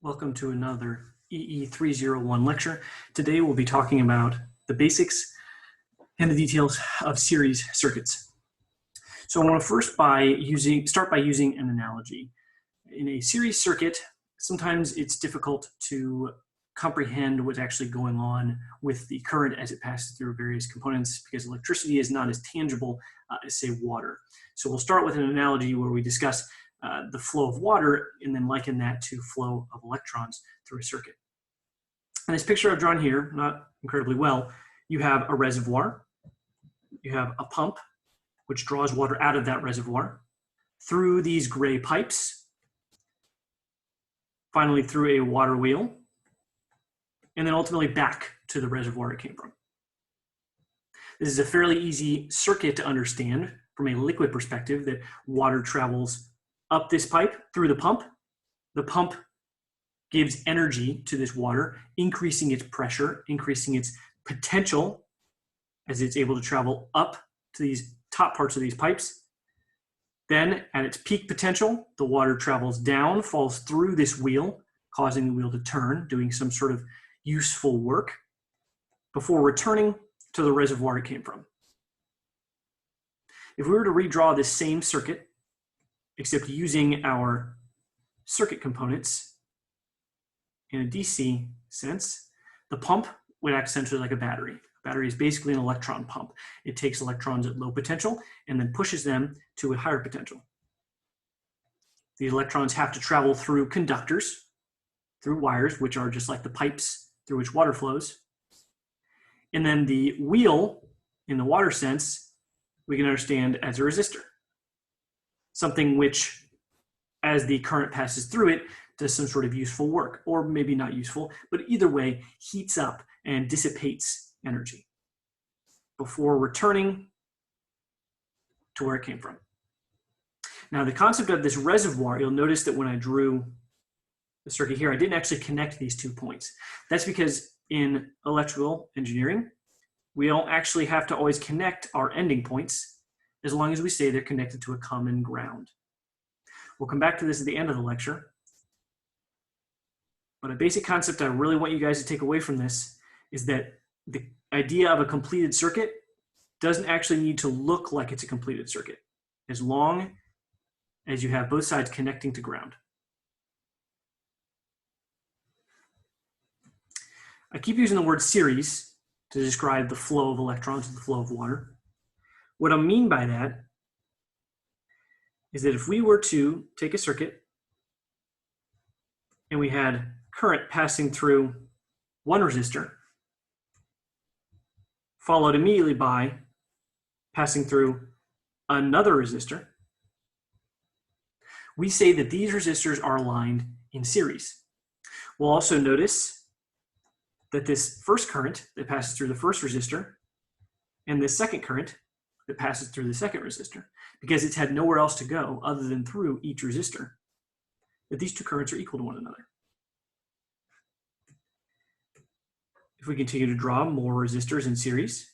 Welcome to another EE301 lecture. Today we'll be talking about the basics and the details of series circuits. So I want to first start by using an analogy. In a series circuit, sometimes it's difficult to comprehend what's actually going on with the current as it passes through various components because electricity is not as tangible as, say, water. So we'll start with an analogy where we discuss the flow of water and then liken that to flow of electrons through a circuit. In this picture I've drawn here, not incredibly well, you have a reservoir, you have a pump which draws water out of that reservoir through these gray pipes, finally through a water wheel, and then ultimately back to the reservoir it came from. This is a fairly easy circuit to understand from a liquid perspective, that water travels up this pipe through the pump. The pump gives energy to this water, increasing its pressure, increasing its potential as it's able to travel up to these top parts of these pipes. Then at its peak potential, the water travels down, falls through this wheel, causing the wheel to turn, doing some sort of useful work before returning to the reservoir it came from. If we were to redraw this same circuit, except using our circuit components in a DC sense, the pump would act essentially like a battery. A battery is basically an electron pump. It takes electrons at low potential and then pushes them to a higher potential. The electrons have to travel through conductors, through wires, which are just like the pipes through which water flows. And then the wheel, in the water sense, we can understand as a resistor. Something which, as the current passes through it, does some sort of useful work, or maybe not useful, but either way, heats up and dissipates energy before returning to where it came from. Now, the concept of this reservoir, you'll notice that when I drew the circuit here, I didn't actually connect these 2 points. That's because in electrical engineering, we don't actually have to always connect our ending points as long as we say they're connected to a common ground. We'll come back to this at the end of the lecture. But a basic concept I really want you guys to take away from this is that the idea of a completed circuit doesn't actually need to look like it's a completed circuit, as long as you have both sides connecting to ground. I keep using the word series to describe the flow of electrons and the flow of water. What I mean by that is that if we were to take a circuit and we had current passing through one resistor, followed immediately by passing through another resistor, we say that these resistors are aligned in series. We'll also notice that this first current that passes through the first resistor and this second current that passes through the second resistor, because it's had nowhere else to go other than through each resistor, that these two currents are equal to one another. If we continue to draw more resistors in series,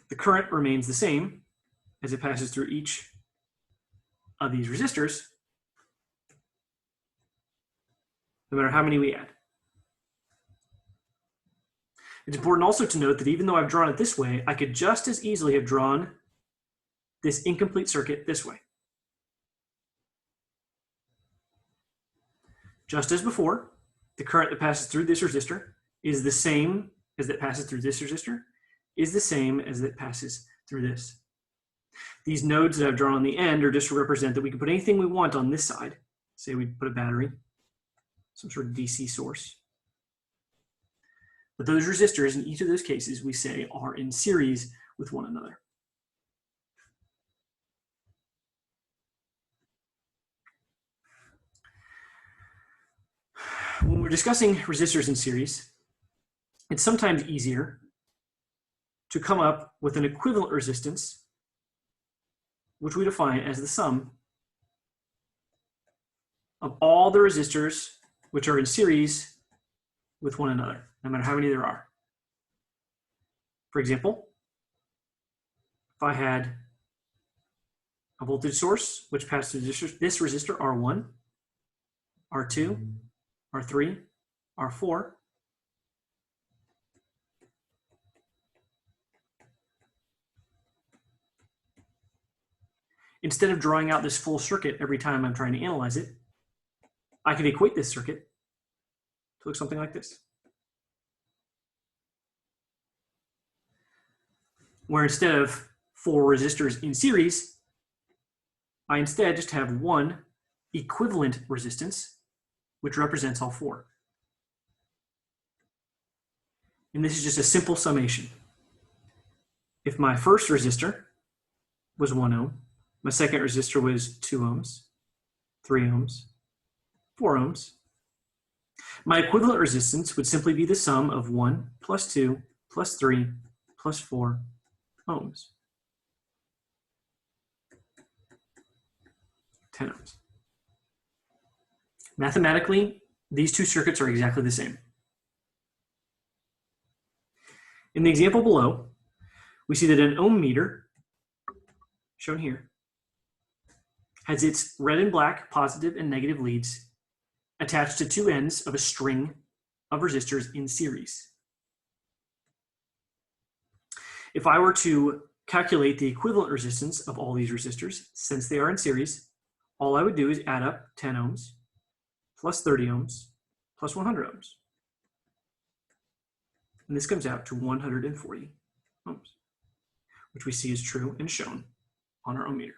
the current remains the same as it passes through each of these resistors, no matter how many we add. It's important also to note that even though I've drawn it this way, I could just as easily have drawn this incomplete circuit this way. Just as before, the current that passes through this resistor is the same as that passes through this resistor, is the same as that passes through this. These nodes that I've drawn on the end are just to represent that we can put anything we want on this side. Say we put a battery, some sort of DC source. But those resistors, in each of those cases, we say are in series with one another. When we're discussing resistors in series, it's sometimes easier to come up with an equivalent resistance, which we define as the sum of all the resistors which are in series with one another, no matter how many there are. For example, if I had a voltage source which passed through this resistor R1, R2, R3, R4. Instead of drawing out this full circuit every time I'm trying to analyze it, I can equate this circuit to look something like this. Where instead of 4 resistors in series, I instead just have one equivalent resistance, which represents all 4. And this is just a simple summation. If my first resistor was 1 ohm, my second resistor was 2 ohms, 3 ohms, 4 ohms, my equivalent resistance would simply be the sum of 1 plus 2 plus 3 plus 4 ohms. 10 ohms. Mathematically, these two circuits are exactly the same. In the example below, we see that an ohm meter, shown here, has its red and black positive and negative leads attached to 2 ends of a string of resistors in series. If I were to calculate the equivalent resistance of all these resistors, since they are in series, all I would do is add up 10 ohms plus 30 ohms plus 100 ohms. And this comes out to 140 ohms, which we see is true and shown on our ohm meter.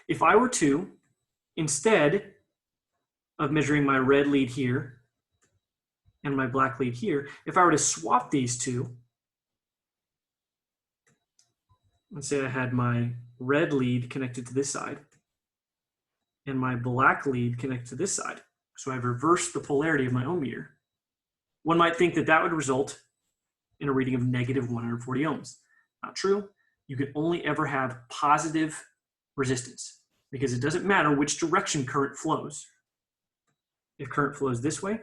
If I were to, instead of measuring my red lead here and my black lead here, if I were to swap these two, let's say I had my red lead connected to this side and my black lead connected to this side. So I've reversed the polarity of my ohm meter. One might think that that would result in a reading of negative 140 ohms. Not true. You can only ever have positive resistance because it doesn't matter which direction current flows. If current flows this way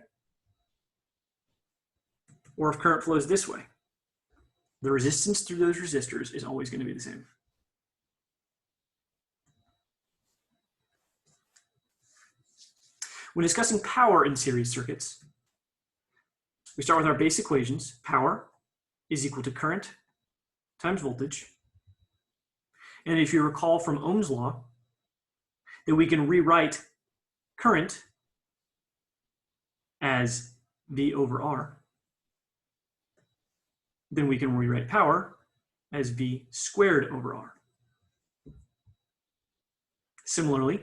or if current flows this way, the resistance through those resistors is always going to be the same. When discussing power in series circuits, we start with our base equations. Power is equal to current times voltage. And if you recall from Ohm's law, that we can rewrite current as V over R, then we can rewrite power as V squared over R. Similarly,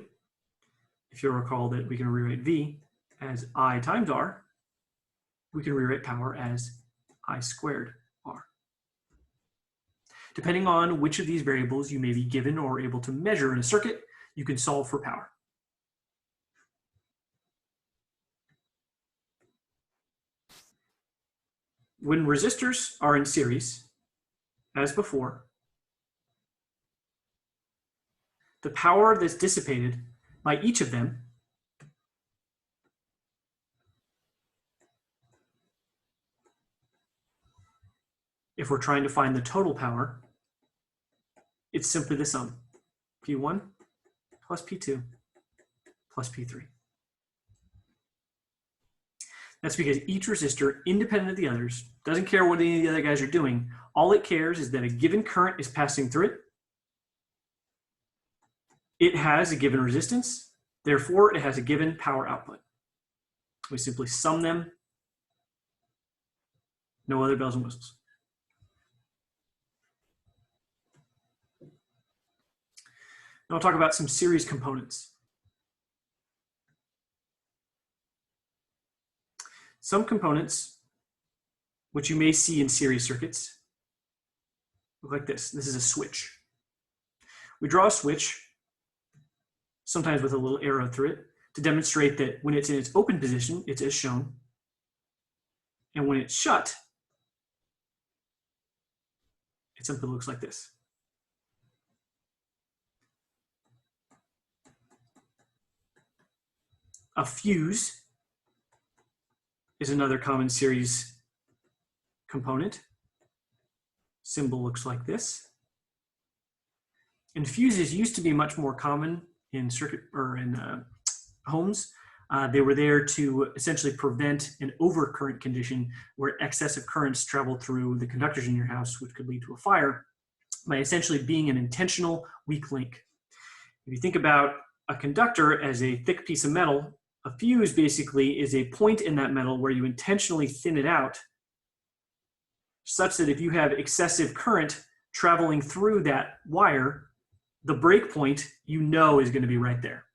if you'll recall that we can rewrite V as I times R, we can rewrite power as I squared R. Depending on which of these variables you may be given or able to measure in a circuit, you can solve for power. When resistors are in series, as before, the power that's dissipated by each of them if we're trying to find the total power, it's simply the sum, P1 plus P2 plus P3. That's because each resistor, independent of the others, doesn't care what any of the other guys are doing. All it cares is that a given current is passing through it. It has a given resistance, therefore it has a given power output. We simply sum them, no other bells and whistles. Now I'll talk about some series components. Some components, which you may see in series circuits, look like this. This is a switch. We draw a switch, sometimes with a little arrow through it, to demonstrate that when it's in its open position, it's as shown. And when it's shut, it simply looks like this. A fuse is another common series component. Symbol looks like this. And fuses used to be much more common in circuit or in homes. They were there to essentially prevent an overcurrent condition where excessive currents travel through the conductors in your house, which could lead to a fire, by essentially being an intentional weak link. If you think about a conductor as a thick piece of metal, a fuse basically is a point in that metal where you intentionally thin it out such that if you have excessive current traveling through that wire, the break point you know is going to be right there.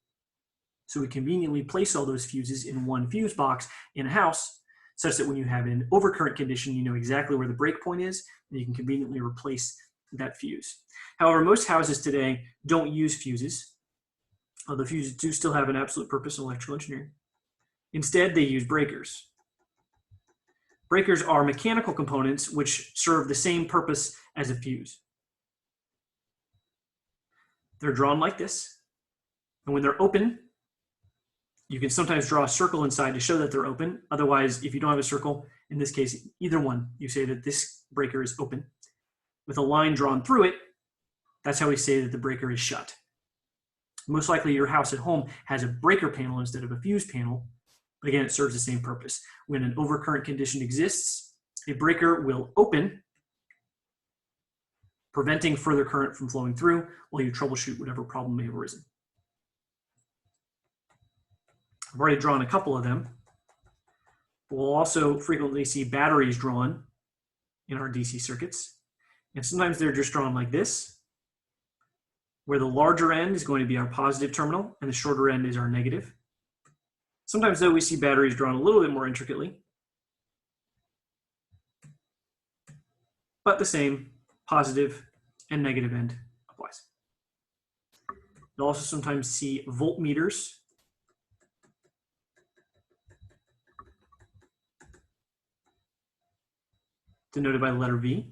So we conveniently place all those fuses in one fuse box in a house such that when you have an overcurrent condition, you know exactly where the break point is, and you can conveniently replace that fuse. However, most houses today don't use fuses, although fuses do still have an absolute purpose in electrical engineering. Instead, they use breakers. Breakers are mechanical components which serve the same purpose as a fuse. They're drawn like this, and when they're open, you can sometimes draw a circle inside to show that they're open. Otherwise, if you don't have a circle, in this case, either one, you say that this breaker is open. With a line drawn through it, that's how we say that the breaker is shut. Most likely your house at home has a breaker panel instead of a fuse panel, but again, it serves the same purpose. When an overcurrent condition exists, a breaker will open, preventing further current from flowing through while you troubleshoot whatever problem may have arisen. I've already drawn a couple of them. We'll also frequently see batteries drawn in our DC circuits. And sometimes they're just drawn like this, where the larger end is going to be our positive terminal and the shorter end is our negative. Sometimes though we see batteries drawn a little bit more intricately, but the same positive and negative end applies. You'll also sometimes see voltmeters denoted by the letter V.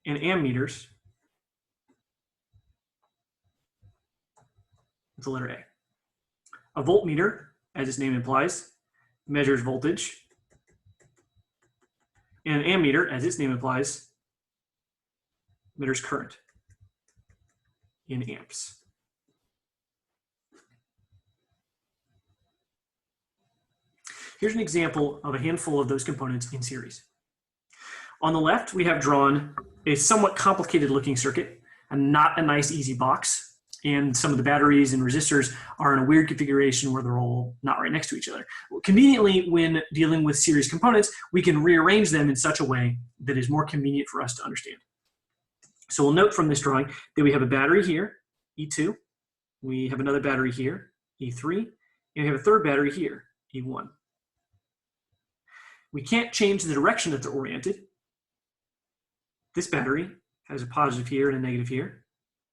And ammeters with the letter A. A voltmeter, as its name implies, measures voltage. And an ammeter, as its name implies, measures current in amps. Here's an example of a handful of those components in series. On the left, we have drawn a somewhat complicated looking circuit, and not a nice easy box. And some of the batteries and resistors are in a weird configuration where they're all not right next to each other. Conveniently, when dealing with series components, we can rearrange them in such a way that is more convenient for us to understand. So we'll note from this drawing that we have a battery here, E2. We have another battery here, E3. And we have a third battery here, E1. We can't change the direction that they're oriented. This battery has a positive here and a negative here.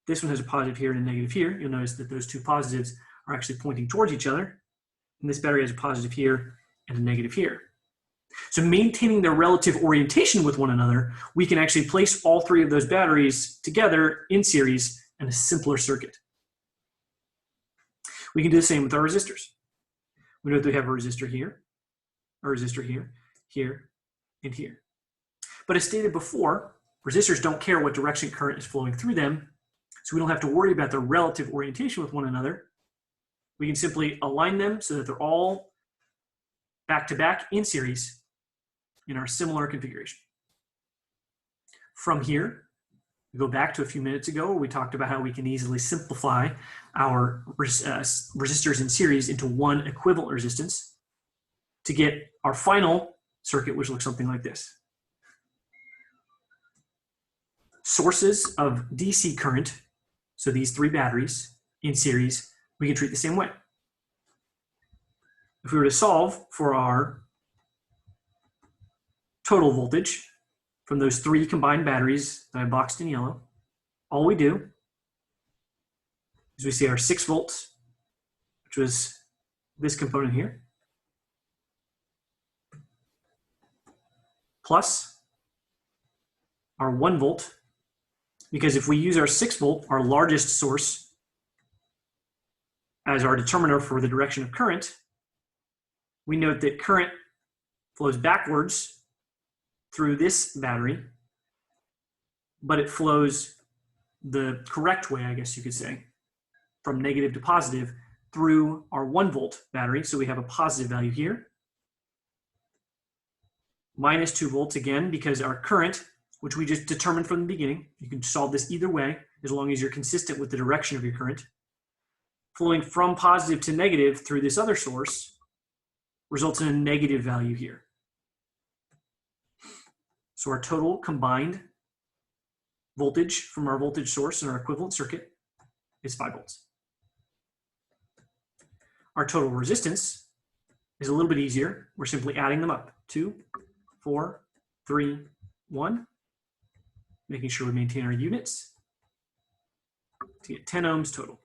This one has a positive here and a negative here. You'll notice that those two positives are actually pointing towards each other. And this battery has a positive here and a negative here. So maintaining their relative orientation with one another, we can actually place all three of those batteries together in series in a simpler circuit. We can do the same with our resistors. We know that we have a resistor here, a resistor here, here, and here. But as stated before, resistors don't care what direction current is flowing through them, so we don't have to worry about their relative orientation with one another. We can simply align them so that they're all back to back in series in our similar configuration. From here, we go back to a few minutes ago where we talked about how we can easily simplify our resistors in series into one equivalent resistance to get our final circuit, which looks something like this. Sources of DC current, so these three batteries in series, we can treat the same way. If we were to solve for our total voltage from those three combined batteries that I boxed in yellow, all we do is we see our 6 volts, which was this component here, plus our 1 volt, because if we use our 6 volt, our largest source, as our determiner for the direction of current, we note that current flows backwards through this battery, but it flows the correct way, I guess you could say, from negative to positive through our 1 volt battery. So we have a positive value here, minus 2 volts again, because our current, which we just determined from the beginning, you can solve this either way, as long as you're consistent with the direction of your current, flowing from positive to negative through this other source results in a negative value here. So our total combined voltage from our voltage source in our equivalent circuit is 5 volts. Our total resistance is a little bit easier. We're simply adding them up. 2, 4, 3, 1, making sure we maintain our units to get 10 ohms total.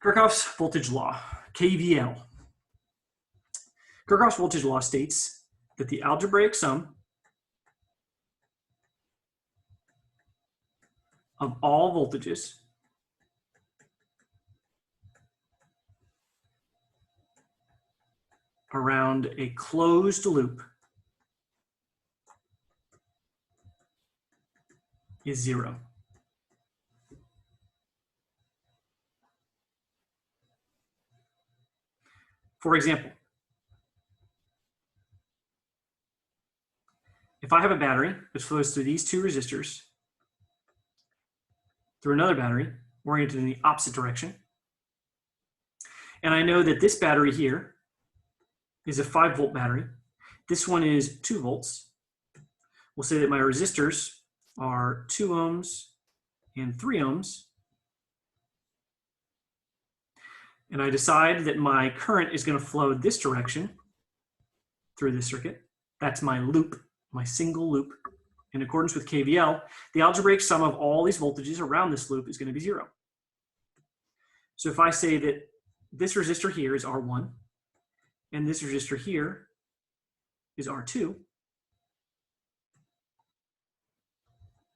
Kirchhoff's voltage law, KVL. Kirchhoff's voltage law states that the algebraic sum of all voltages around a closed loop is 0. For example, if I have a battery which flows through these 2 resistors through another battery oriented in the opposite direction, and I know that this battery here is a 5 volt battery, this one is 2 volts, we'll say that my resistors are 2 ohms and 3 ohms, and I decide that my current is going to flow this direction through this circuit. That's my loop, my single loop. In accordance with KVL, the algebraic sum of all these voltages around this loop is going to be 0. So if I say that this resistor here is R1, and this resistor here is R2,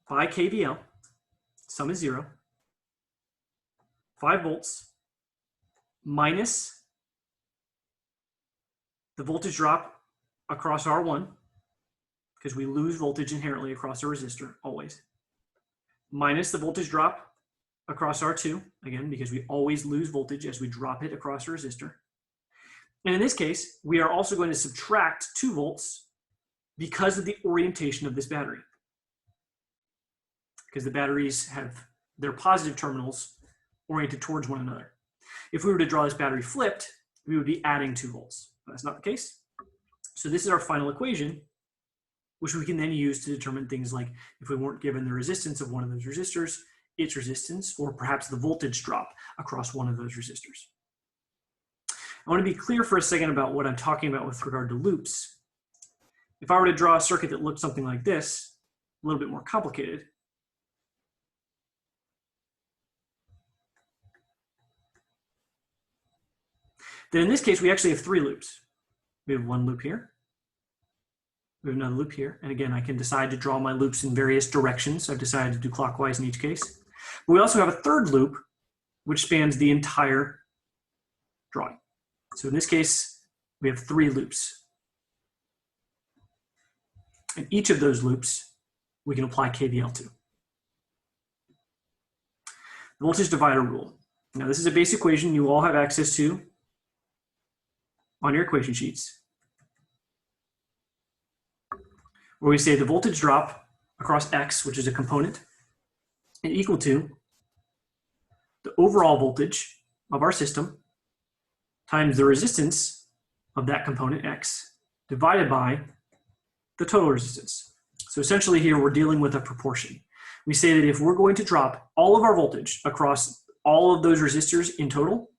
by KVL, sum is 0, 5 volts minus the voltage drop across R1, because we lose voltage inherently across a resistor, always, minus the voltage drop across R2, again, because we always lose voltage as we drop it across a resistor. And in this case, we are also going to subtract 2 volts because of the orientation of this battery, because the batteries have their positive terminals oriented towards one another. If we were to draw this battery flipped, we would be adding 2 volts. But that's not the case. So this is our final equation, which we can then use to determine things like if we weren't given the resistance of one of those resistors, its resistance, or perhaps the voltage drop across one of those resistors. I want to be clear for a second about what I'm talking about with regard to loops. If I were to draw a circuit that looked something like this, a little bit more complicated, then in this case, we actually have 3 loops. We have 1 loop here. We have another loop here. And again, I can decide to draw my loops in various directions. I've decided to do clockwise in each case. But we also have a 3rd loop, which spans the entire drawing. So in this case, we have 3 loops. And each of those loops, we can apply KVL to. The voltage divider rule. Now, this is a base equation you all have access to on your equation sheets, where we say the voltage drop across X, which is a component, is equal to the overall voltage of our system times the resistance of that component, X, divided by the total resistance. So essentially here we're dealing with a proportion. We say that if we're going to drop all of our voltage across all of those resistors in total,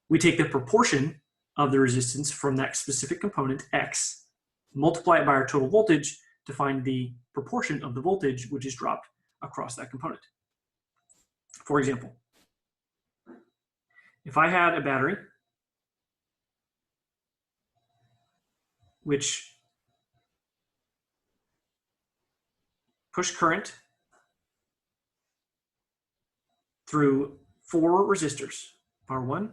we take the proportion of the resistance from that specific component, X, multiply it by our total voltage to find the proportion of the voltage which is dropped across that component. For example, if I had a battery which pushed current through 4 resistors, R1,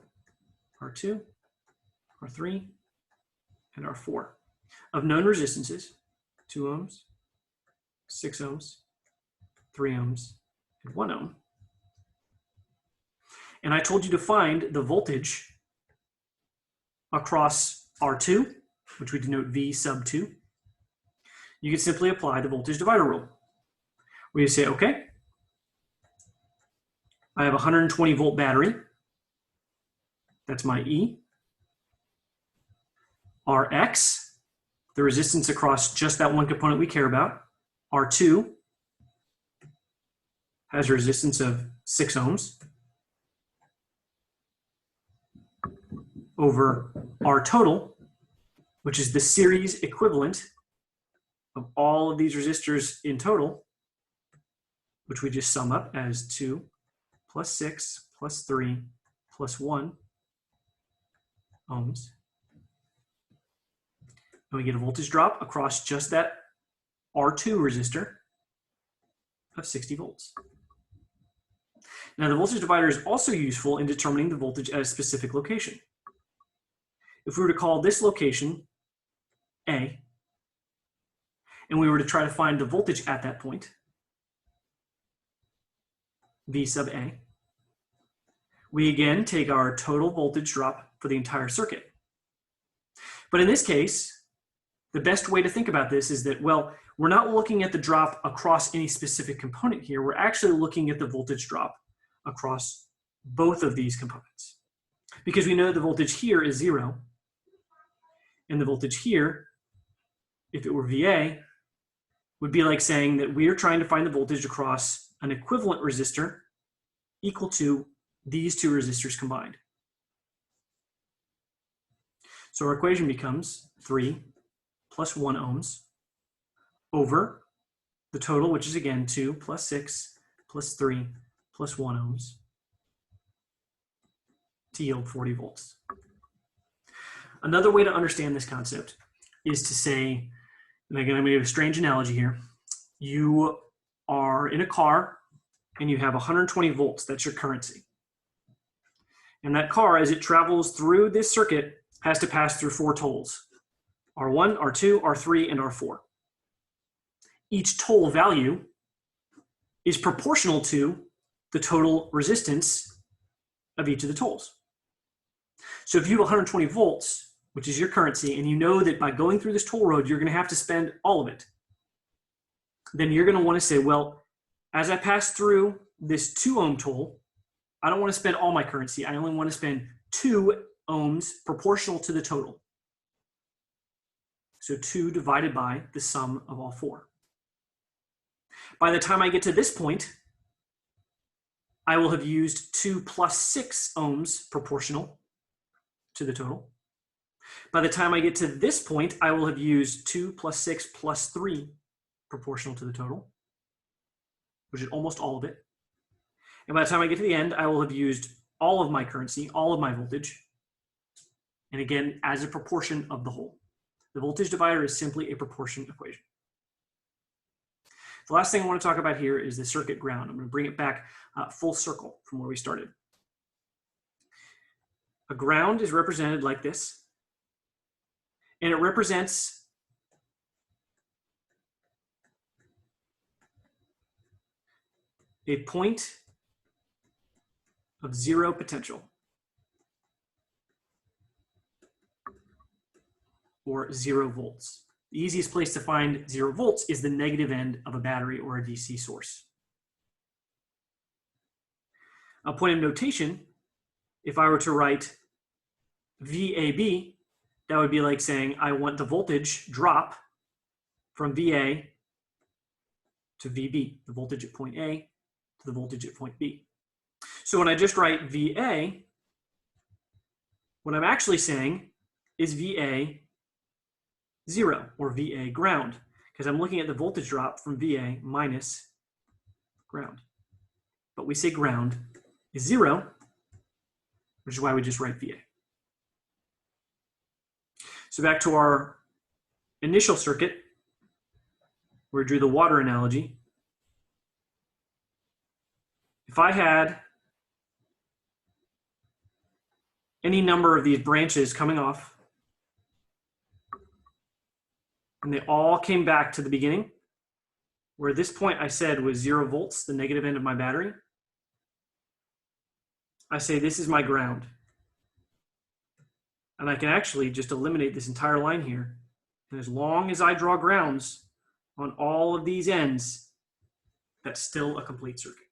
R2, R3, and R4. of known resistances, 2 ohms, 6 ohms, 3 ohms, and 1 ohm. And I told you to find the voltage across R2, which we denote V sub 2. You can simply apply the voltage divider rule. Where you say, okay, I have a 120 volt battery. That's my E. Rx, the resistance across just that one component we care about. R2 has a resistance of 6 ohms over R total, which is the series equivalent of all of these resistors in total, which we just sum up as 2 plus 6 plus 3 plus 1 ohms. And we get a voltage drop across just that R2 resistor of 60 volts. Now, the voltage divider is also useful in determining the voltage at a specific location. If we were to call this location A, and we were to try to find the voltage at that point, V sub A, we again take our total voltage drop for the entire circuit. But in this case, the best way to think about this is that, well, we're not looking at the drop across any specific component here. We're actually looking at the voltage drop across both of these components. Because we know the voltage here is 0, and the voltage here, if it were VA, would be like saying that we are trying to find the voltage across an equivalent resistor equal to these two resistors combined. So our equation becomes 3 plus 1 ohms over the total, which is again 2 plus 6 plus 3 plus 1 ohms to yield 40 volts. Another way to understand this concept is to say, and again, I'm going to give a strange analogy here. You are in a car and you have 120 volts. That's your currency. And that car, as it travels through this circuit, has to pass through 4 tolls: R1, R2, R3, and R4. Each toll value is proportional to the total resistance of each of the tolls. So if you have 120 volts, which is your currency, and you know that by going through this toll road, you're going to have to spend all of it, then you're going to want to say, well, as I pass through this 2 ohm toll, I don't want to spend all my currency. I only want to spend 2 ohms proportional to the total. So 2 divided by the sum of all 4. By the time I get to this point, I will have used 2 plus 6 ohms proportional to the total. By the time I get to this point, I will have used 2 plus 6 plus 3 proportional to the total, which is almost all of it. And by the time I get to the end, I will have used all of my currency, all of my voltage, and again, as a proportion of the whole. The voltage divider is simply a proportion equation. The last thing I want to talk about here is the circuit ground. I'm going to bring it back full circle from where we started. A ground is represented like this, and it represents a point of 0 potential, or 0 volts. The easiest place to find 0 volts is the negative end of a battery or a DC source. A point of notation, if I were to write VAB, that would be like saying I want the voltage drop from VA to VB, the voltage at point A to the voltage at point B. So when I just write VA, what I'm actually saying is VA 0, or VA ground, because I'm looking at the voltage drop from VA minus ground. But we say ground is 0, which is why we just write VA. So back to our initial circuit, where we drew the water analogy. If I had any number of these branches coming off and they all came back to the beginning, where this point I said was 0 volts, the negative end of my battery. I say this is my ground. And I can actually just eliminate this entire line here. And as long as I draw grounds on all of these ends, that's still a complete circuit.